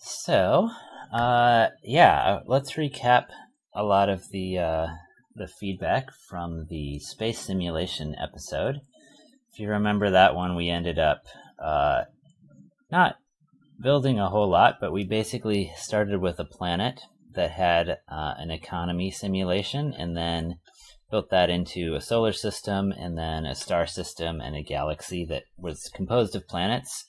So, let's recap a lot of the feedback from the space simulation episode. If you remember that one, we ended up not building a whole lot, but we basically started with a planet that had an economy simulation, and then built that into a solar system, and then a star system, and a galaxy that was composed of planets.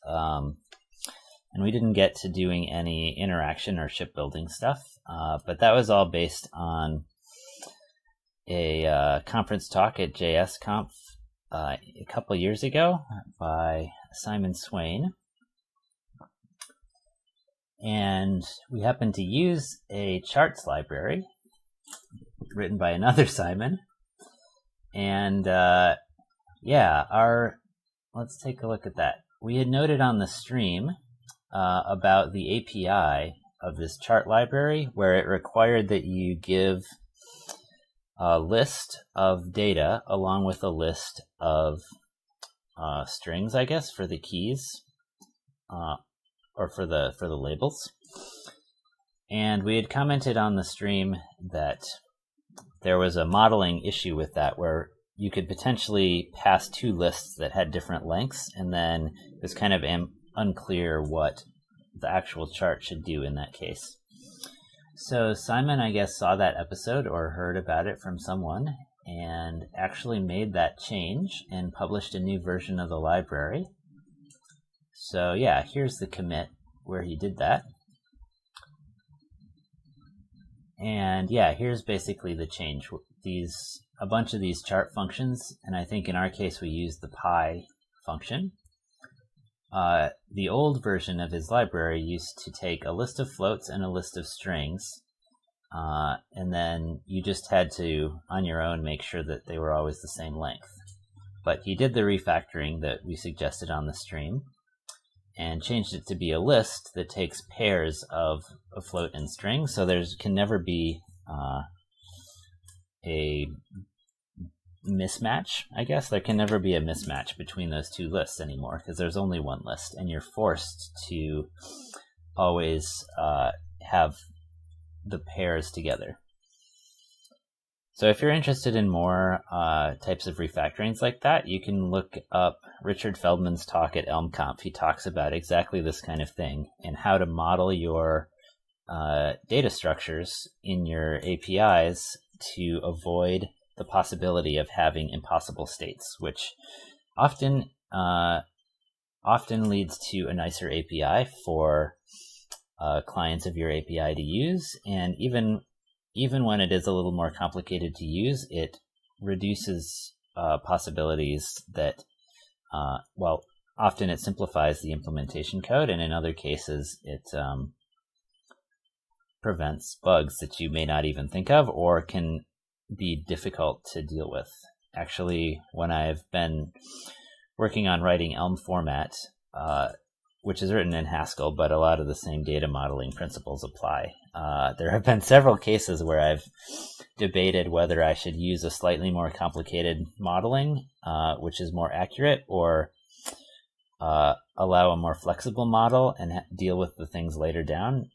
And we didn't get to doing any interaction or shipbuilding stuff, but that was all based on a conference talk at JSConf a couple years ago by Simon Swain. And we happened to use a charts library written by another Simon. And let's take a look at that. We had noted on the stream about the API of this chart library, where it required that you give a list of data along with a list of strings, I guess, for the keys, or for the labels. And we had commented on the stream that there was a modeling issue with that, where you could potentially pass two lists that had different lengths, and then it was kind of unclear what the actual chart should do in that case. So Simon, I guess, saw that episode or heard about it from someone and actually made that change and published a new version of the library. So yeah, here's the commit where he did that. And yeah, here's basically the change. A bunch of these chart functions, and I think in our case we used the pi function. The old version of his library used to take a list of floats and a list of strings, and then you just had to, on your own, make sure that they were always the same length. But he did the refactoring that we suggested on the stream, and changed it to be a list that takes pairs of a float and string, so there can never be a mismatch, I guess. There can never be a mismatch between those two lists anymore, because there's only one list, and you're forced to always have the pairs together. So if you're interested in more types of refactorings like that, you can look up Richard Feldman's talk at ElmConf. He talks about exactly this kind of thing and how to model your data structures in your APIs to avoid the possibility of having impossible states, which often leads to a nicer API for clients of your API to use. And even when it is a little more complicated to use, it reduces possibilities that, often it simplifies the implementation code, and in other cases it prevents bugs that you may not even think of or can be difficult to deal with. Actually, when I've been working on writing Elm format, which is written in Haskell, but a lot of the same data modeling principles apply. There have been several cases where I've debated whether I should use a slightly more complicated modeling, which is more accurate, or allow a more flexible model and deal with the things later down.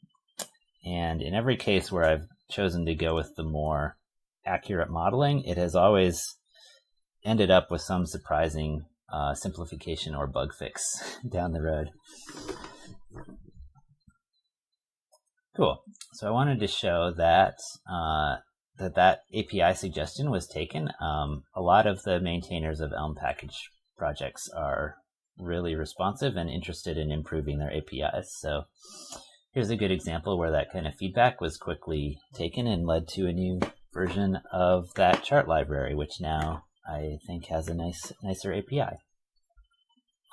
And in every case where I've chosen to go with the more accurate modeling, it has always ended up with some surprising simplification or bug fix down the road. Cool. So I wanted to show that that API suggestion was taken. A lot of the maintainers of Elm package projects are really responsive and interested in improving their APIs. So here's a good example where that kind of feedback was quickly taken and led to a new version of that chart library, which now I think has a nicer API.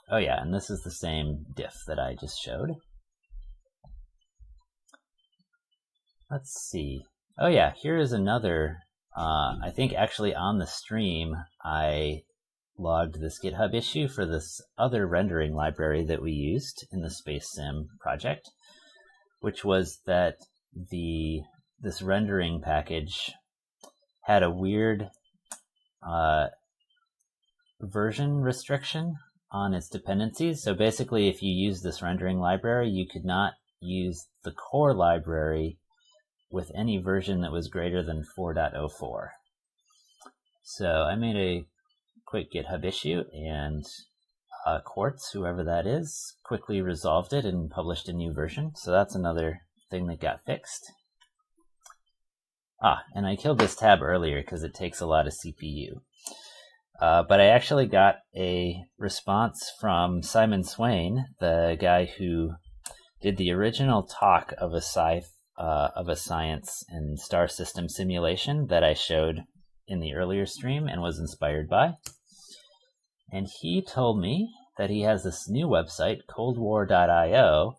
Oh yeah, and this is the same diff that I just showed. Let's see. Oh yeah, here is another, I think actually on the stream, I logged this GitHub issue for this other rendering library that we used in the Space Sim project, which was that this rendering package had a weird version restriction on its dependencies. So basically, if you use this rendering library, you could not use the core library with any version that was greater than 4.04. So I made a quick GitHub issue, and Quartz, whoever that is, quickly resolved it and published a new version. So that's another thing that got fixed. And I killed this tab earlier because it takes a lot of CPU. But I actually got a response from Simon Swain, the guy who did the original talk of a science and star system simulation that I showed in the earlier stream and was inspired by. And he told me that he has this new website, coldwar.io,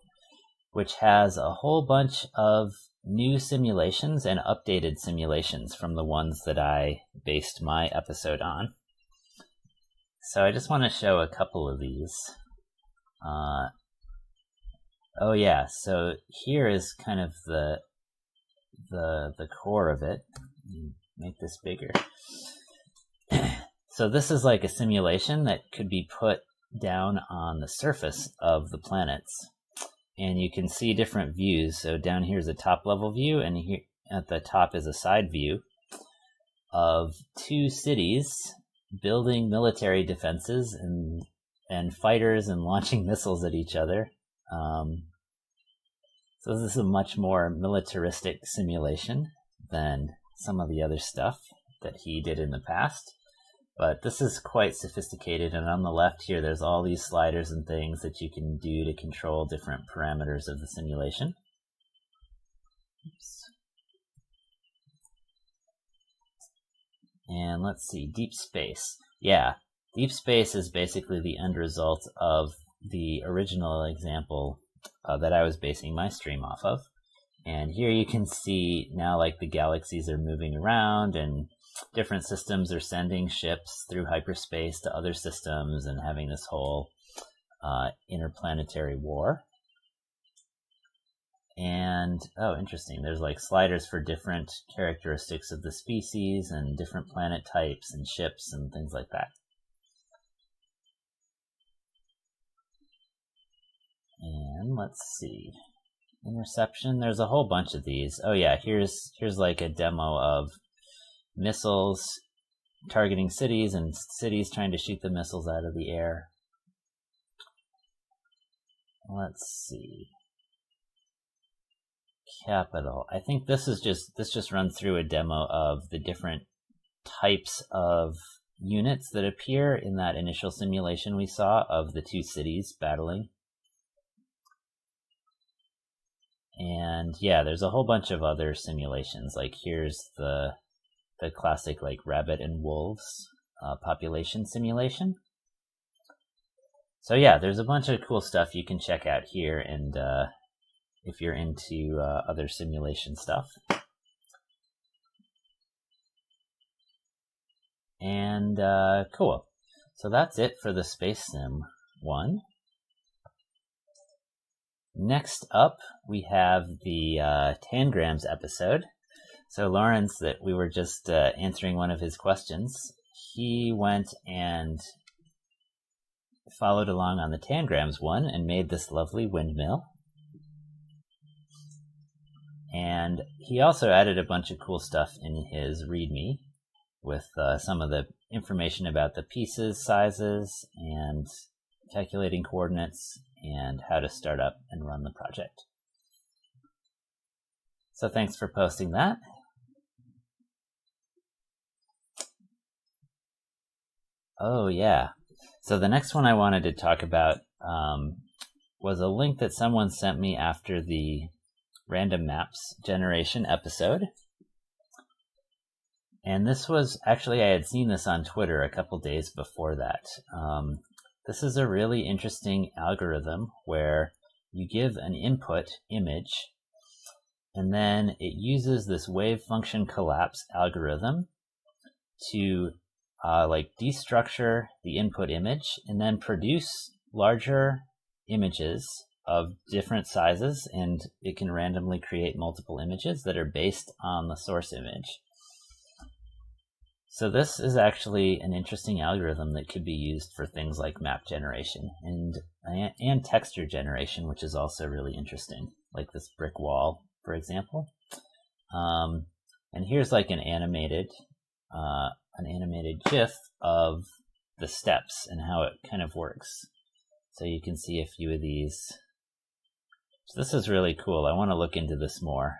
which has a whole bunch of new simulations and updated simulations from the ones that I based my episode on. So I just want to show a couple of these. Oh yeah, so here is kind of the core of it. Make this bigger. So this is like a simulation that could be put down on the surface of the planets. And you can see different views. So down here is a top level view, and here at the top is a side view of two cities building military defenses and fighters and launching missiles at each other. So this is a much more militaristic simulation than some of the other stuff that he did in the past. But this is quite sophisticated, and on the left here there's all these sliders and things that you can do to control different parameters of the simulation. Oops. And let's see, deep space. Yeah, deep space is basically the end result of the original example that I was basing my stream off of. And here you can see now like the galaxies are moving around, and different systems are sending ships through hyperspace to other systems and having this whole interplanetary war. And, oh, interesting, there's like sliders for different characteristics of the species and different planet types and ships and things like that. And let's see, interception, there's a whole bunch of these. Oh yeah, here's like a demo of missiles targeting cities and cities trying to shoot the missiles out of the air. Let's see. Capital. I think this just runs through a demo of the different types of units that appear in that initial simulation we saw of the two cities battling. And yeah, there's a whole bunch of other simulations. Like here's the classic like rabbit and wolves population simulation. So yeah, there's a bunch of cool stuff you can check out here, and if you're into other simulation stuff. And cool. So that's it for the Space Sim 1. Next up, we have the Tangrams episode. So Lawrence, that we were just answering one of his questions, he went and followed along on the Tangrams one and made this lovely windmill. And he also added a bunch of cool stuff in his README with some of the information about the pieces, sizes, and calculating coordinates, and how to start up and run the project. So thanks for posting that. Oh yeah, so the next one I wanted to talk about was a link that someone sent me after the random maps generation episode. And this was, actually I had seen this on Twitter a couple days before that. This is a really interesting algorithm where you give an input image, and then it uses this wave function collapse algorithm to like destructure the input image and then produce larger images of different sizes, and it can randomly create multiple images that are based on the source image. So this is actually an interesting algorithm that could be used for things like map generation and texture generation, which is also really interesting. like this brick wall, for example. And here's like an animated GIF of the steps and how it kind of works. So you can see a few of these. So this is really cool. I want to look into this more.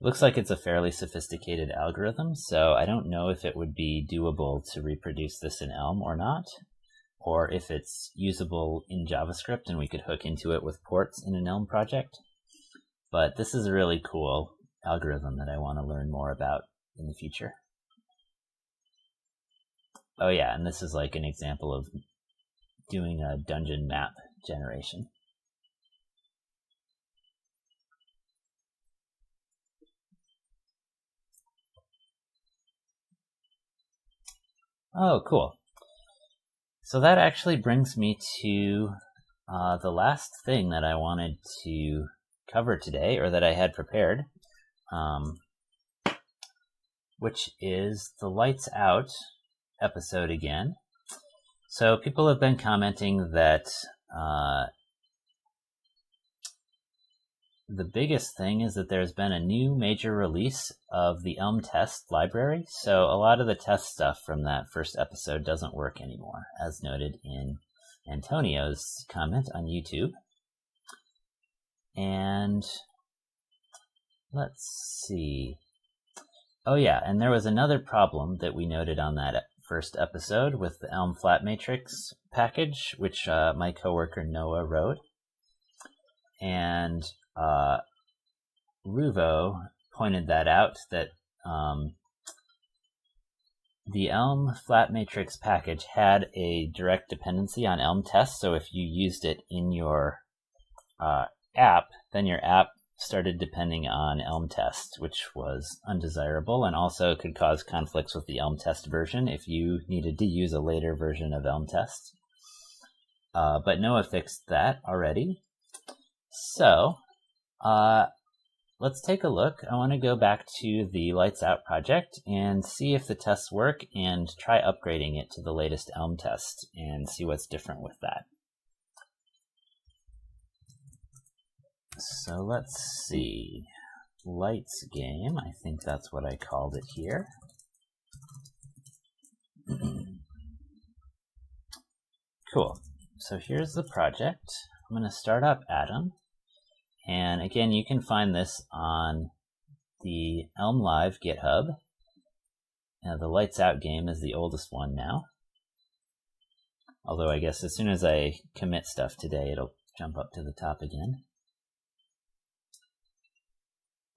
Looks like it's a fairly sophisticated algorithm, so I don't know if it would be doable to reproduce this in Elm or not, or if it's usable in JavaScript and we could hook into it with ports in an Elm project. But this is a really cool algorithm that I want to learn more about in the future. Oh yeah, and this is like an example of doing a dungeon map generation. Oh, cool. So that actually brings me to the last thing that I wanted to cover today, or that I had prepared, which is the Lights Out episode again. So people have been commenting that the biggest thing is that there's been a new major release of the Elm test library, so a lot of the test stuff from that first episode doesn't work anymore, as noted in Antonio's comment on YouTube. And let's see. Oh yeah, and there was another problem that we noted on that first episode with the Elm flat matrix package, which my coworker Noah wrote. And Ruvo pointed that out, that the Elm flat matrix package had a direct dependency on Elm test, so if you used it in your app, then your app started depending on Elm test, which was undesirable and also could cause conflicts with the Elm test version if you needed to use a later version of Elm test. But Noah fixed that already. So, let's take a look. I want to go back to the Lights Out project and see if the tests work and try upgrading it to the latest Elm test and see what's different with that. So let's see. Lights game, I think that's what I called it here. Cool. So here's the project. I'm going to start up Atom. And again, you can find this on the ElmLive GitHub. Now, the Lights Out game is the oldest one now. Although I guess as soon as I commit stuff today, it'll jump up to the top again.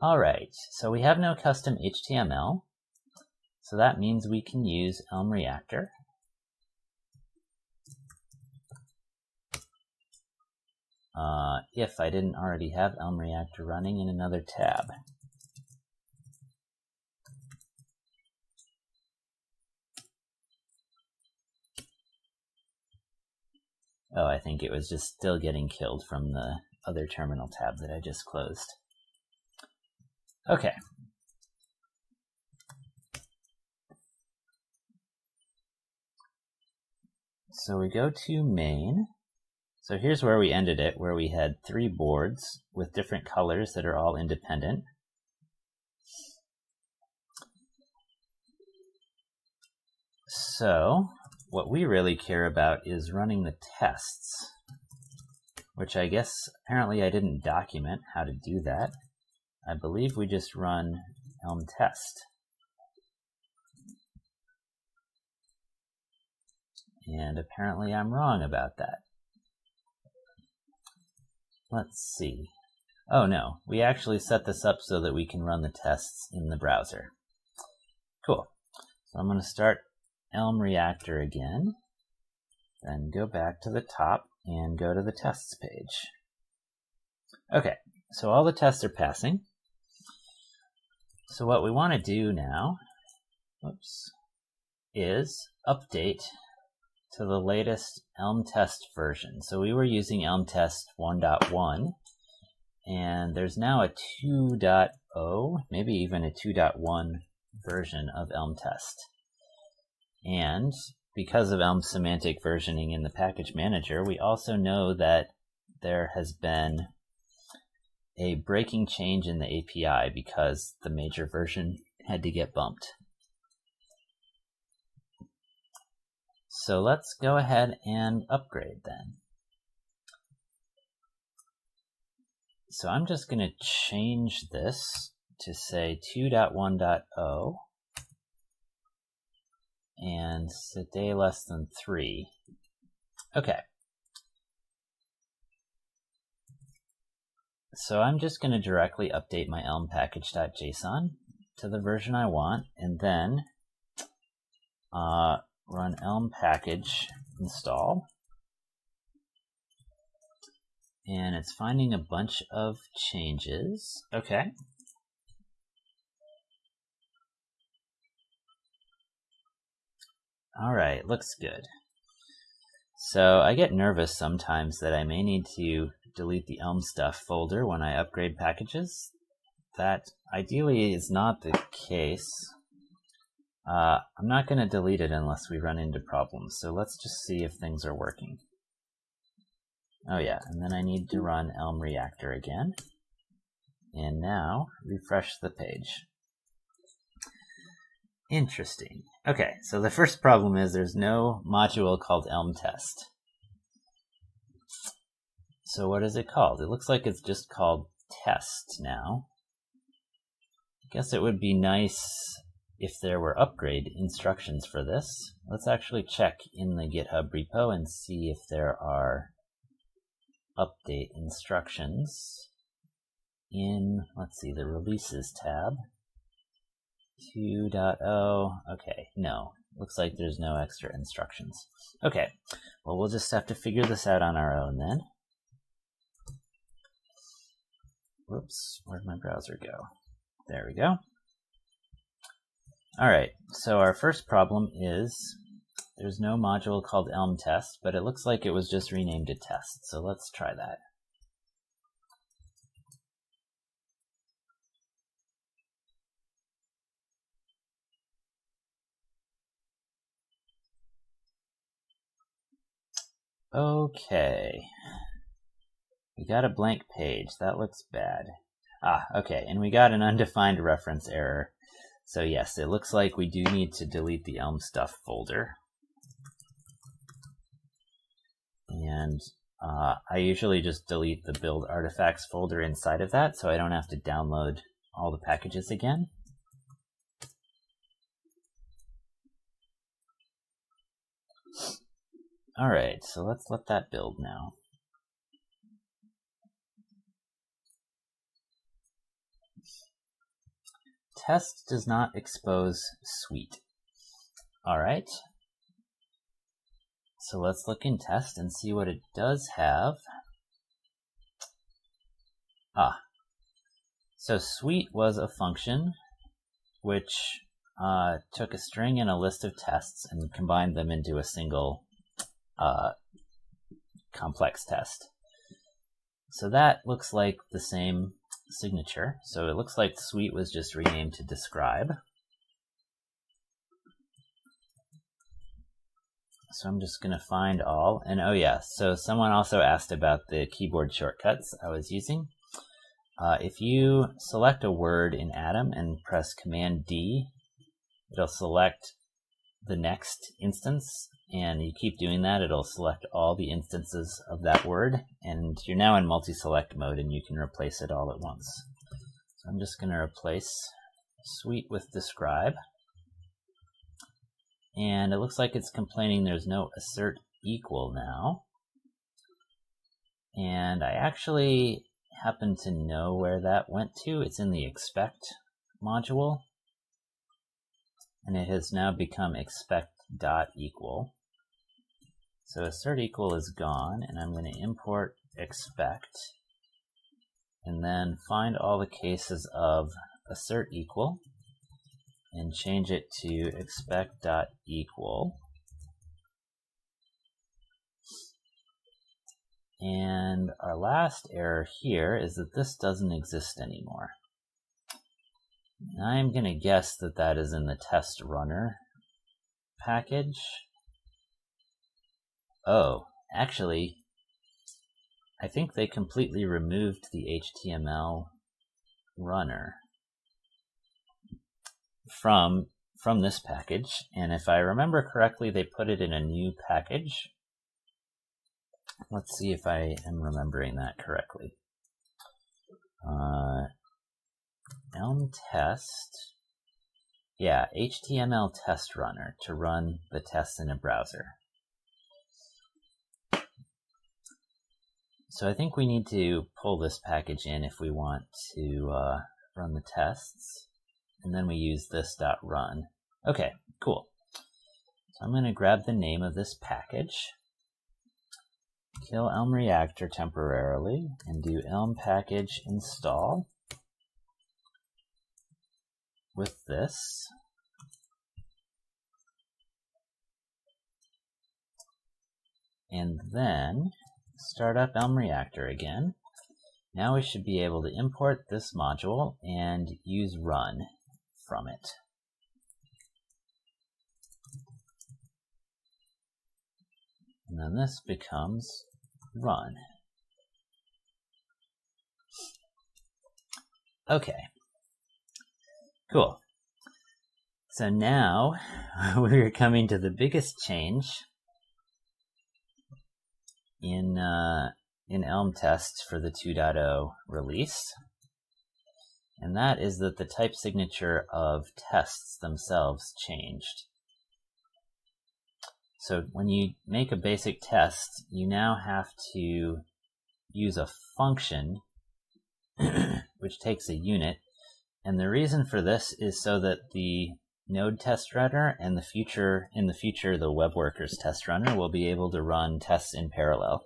All right, so we have no custom HTML. So that means we can use Elm Reactor. If I didn't already have Elm Reactor running in another tab. Oh, I think it was just still getting killed from the other terminal tab that I just closed. Okay. So we go to main. So here's where we ended it, where we had 3 boards with different colors that are all independent. So what we really care about is running the tests, which I guess apparently I didn't document how to do that. I believe we just run Elm test. And apparently I'm wrong about that. Let's see. Oh no, we actually set this up so that we can run the tests in the browser. Cool. So I'm going to start Elm Reactor again, then go back to the top and go to the tests page. Okay, so all the tests are passing. So what we want to do now, is update to the latest Elm test version. So we were using Elm test 1.1, and there's now a 2.0, maybe even a 2.1 version of Elm test. And because of Elm semantic versioning in the package manager, we also know that there has been a breaking change in the API because the major version had to get bumped. So let's go ahead and upgrade then. So I'm just going to change this to say 2.1.0 and set day less than 3. Okay. So I'm just going to directly update my Elm package.json to the version I want, and then run Elm package install. And it's finding a bunch of changes. Okay. All right, looks good. So I get nervous sometimes that I may need to delete the Elm stuff folder when I upgrade packages. That ideally is not the case. I'm not going to delete it unless we run into problems. So let's just see if things are working. Oh yeah, and then I need to run Elm Reactor again. And now refresh the page. Interesting. Okay, so the first problem is there's no module called Elm Test. So what is it called? It looks like it's just called Test now. I guess it would be nice if there were upgrade instructions for this. Let's actually check in the GitHub repo and see if there are update instructions in, let's see, the Releases tab. 2.0, okay, no. Looks like there's no extra instructions. Okay, well, we'll just have to figure this out on our own then. Whoops, where'd my browser go? There we go. All right, so our first problem is there's no module called Elm Test, but it looks like it was just renamed to Test, so let's try that. Okay, we got a blank page. That looks bad. Okay, and we got an undefined reference error. So yes, it looks like we do need to delete the Elm stuff folder. And I usually just delete the build artifacts folder inside of that, so I don't have to download all the packages again. All right, so let's let that build now. Test does not expose suite. All right. So let's look in test and see what it does have. So suite was a function which took a string and a list of tests and combined them into a single complex test. So that looks like the same signature. So it looks like suite was just renamed to describe. So I'm just going to find all. And oh yeah, so someone also asked about the keyboard shortcuts I was using. If you select a word in Atom and press Command D, it'll select the next instance. And you keep doing that, it'll select all the instances of that word. And you're now in multi-select mode and you can replace it all at once. So I'm just going to replace suite with describe. And it looks like it's complaining there's no assert equal now. And I actually happen to know where that went to. It's in the expect module. And it has now become expect.equal. So assert equal is gone, and I'm going to import expect. And then find all the cases of assert equal. And change it to expect.equal. And our last error here is that this doesn't exist anymore. And I'm going to guess that that is in the test runner package. Oh, actually, I think they completely removed the HTML runner from this package, and if I remember correctly, they put it in a new package. Let's see if I am remembering that correctly. Elm test. Yeah, HTML test runner to run the tests in a browser. So I think we need to pull this package in if we want to run the tests, and then we use this.run. Okay, cool. So I'm going to grab the name of this package, kill Elm Reactor temporarily, and do Elm package install with this. And then start up Elm Reactor again. Now we should be able to import this module and use run from it. And then this becomes run. Okay, cool. So now we're coming to the biggest change in Elm tests for the 2.0 release, and that is that the type signature of tests themselves changed. So when you make a basic test, you now have to use a function which takes a unit, and the reason for this is so that the node test runner and in the future the web workers test runner will be able to run tests in parallel.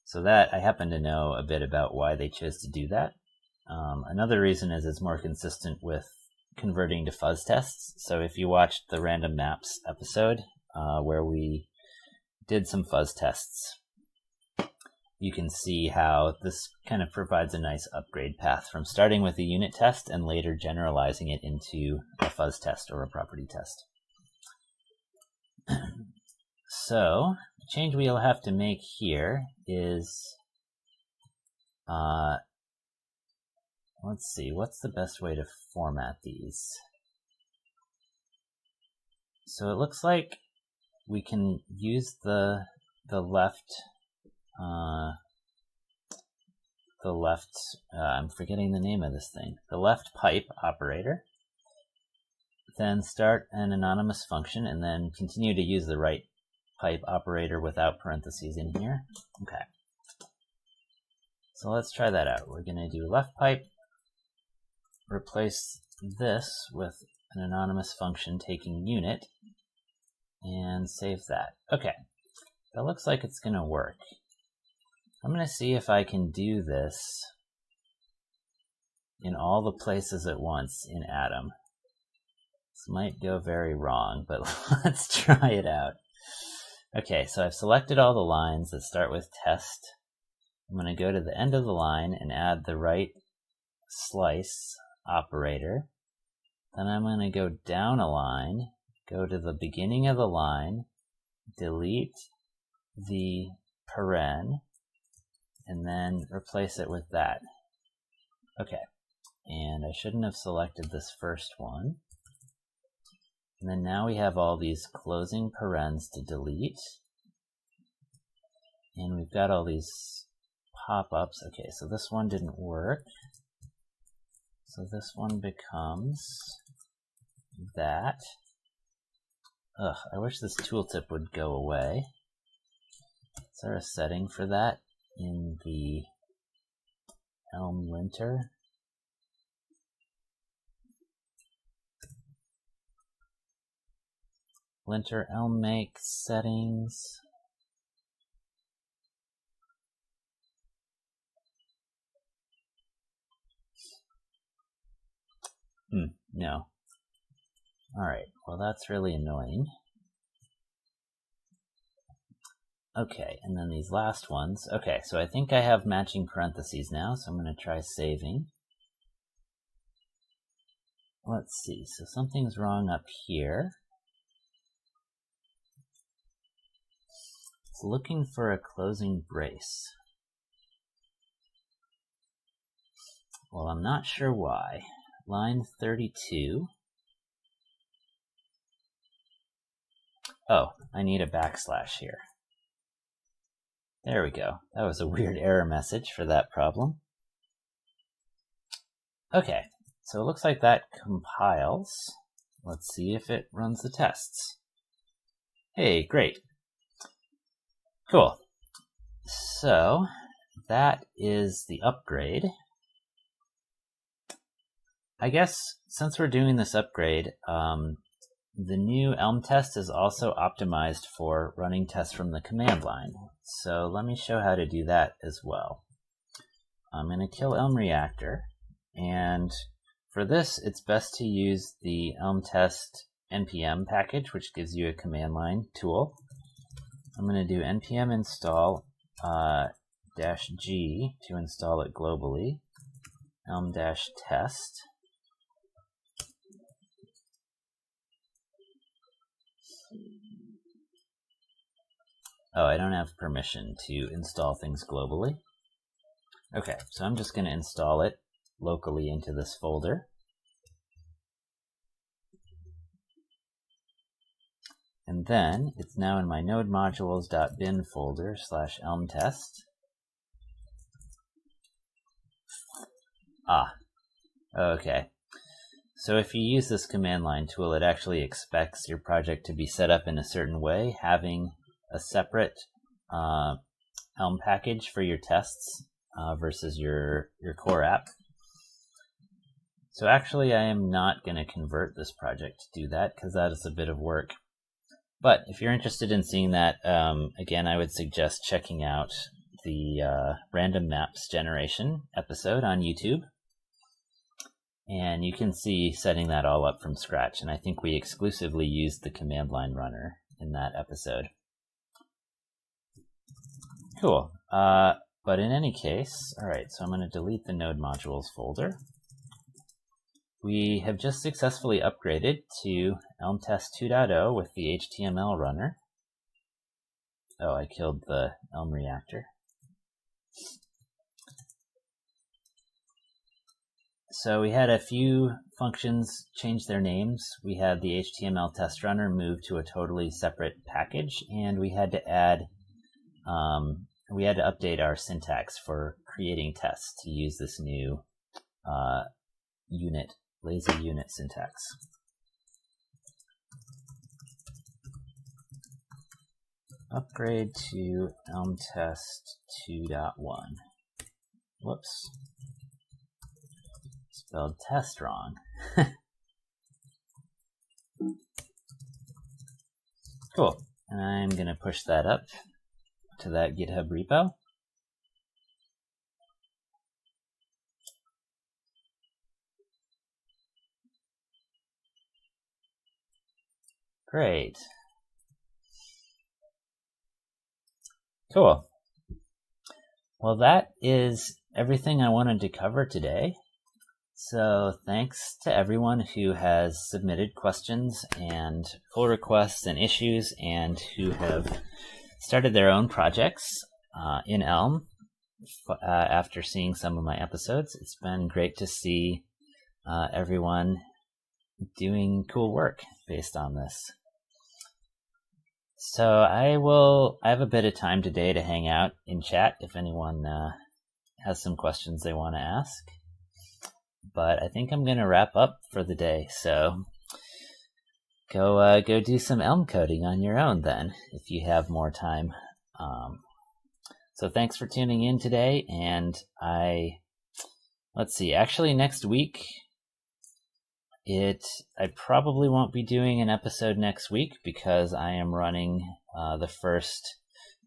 So that, I happen to know a bit about why they chose to do that. Another reason is it's more consistent with converting to fuzz tests. So if you watched the Random Maps episode where we did some fuzz tests, you can see how this kind of provides a nice upgrade path from starting with a unit test and later generalizing it into a fuzz test or a property test. So the change we'll have to make here is, let's see, what's the best way to format these? So it looks like we can use the left, I'm forgetting the name of this thing, the left pipe operator, then start an anonymous function, and then continue to use the right pipe operator without parentheses in here. Okay. So let's try that out. We're going to do left pipe, replace this with an anonymous function taking unit, and save that. Okay. That looks like it's going to work. I'm going to see if I can do this in all the places at once in Atom. This might go very wrong, but let's try it out. Okay, so I've selected all the lines that start with test. I'm going to go to the end of the line and add the right slice operator. Then I'm going to go down a line, go to the beginning of the line, delete the paren, and then replace it with that. Okay, and I shouldn't have selected this first one. And then now we have all these closing parens to delete. And we've got all these pop-ups. Okay, so this one didn't work. So this one becomes that. Ugh, I wish this tooltip would go away. Is there a setting for that in the Elm linter? Linter Elm make settings. No. Alright, well that's really annoying. Okay, and then these last ones. Okay, so I think I have matching parentheses now, so I'm going to try saving. Let's see, so something's wrong up here. It's looking for a closing brace. Well, I'm not sure why. Line 32. Oh, I need a backslash here. There we go. That was a weird error message for that problem. Okay, so it looks like that compiles. Let's see if it runs the tests. Hey, great. Cool. So that is the upgrade. I guess since we're doing this upgrade, the new Elm test is also optimized for running tests from the command line. So let me show how to do that as well. I'm going to kill Elm Reactor, and for this it's best to use the Elm test npm package, which gives you a command line tool. I'm going to do npm install -g to install it globally, elm-test. Oh, I don't have permission to install things globally. Okay, so I'm just going to install it locally into this folder. And then it's now in my node modules.bin folder /elm-test. Okay. So if you use this command line tool, it actually expects your project to be set up in a certain way, having a separate Elm package for your tests versus your core app. So actually I am not going to convert this project to do that because that is a bit of work. But if you're interested in seeing that, again, I would suggest checking out the random maps generation episode on YouTube. And you can see setting that all up from scratch. And I think we exclusively used the command line runner in that episode. Cool. But in any case, all right, so I'm going to delete the node modules folder. We have just successfully upgraded to Elm Test 2.0 with the HTML runner. Oh, I killed the Elm reactor. So we had a few functions change their names. We had the HTML test runner move to a totally separate package, and we had to add, we had to update our syntax for creating tests to use this new lazy unit syntax. Upgrade to Elm Test 2.1. Whoops. Spelled test wrong. Cool. And I'm going to push that up to that GitHub repo. Great. Cool. Well, that is everything I wanted to cover today. So thanks to everyone who has submitted questions and pull requests and issues and who have started their own projects in Elm after seeing some of my episodes. It's been great to see everyone doing cool work based on this. So I have a bit of time today to hang out in chat if anyone has some questions they want to ask. But I think I'm going to wrap up for the day, so go do some Elm coding on your own then, if you have more time. So thanks for tuning in today, and let's see, actually next week, I probably won't be doing an episode next week because I am running the first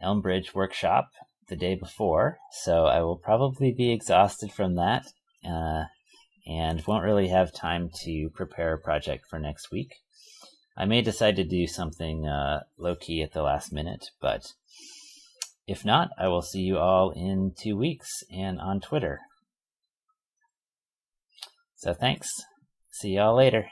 Elm Bridge workshop the day before, so I will probably be exhausted from that. And won't really have time to prepare a project for next week. I may decide to do something low-key at the last minute, but if not, I will see you all in 2 weeks and on Twitter. So thanks. See y'all later.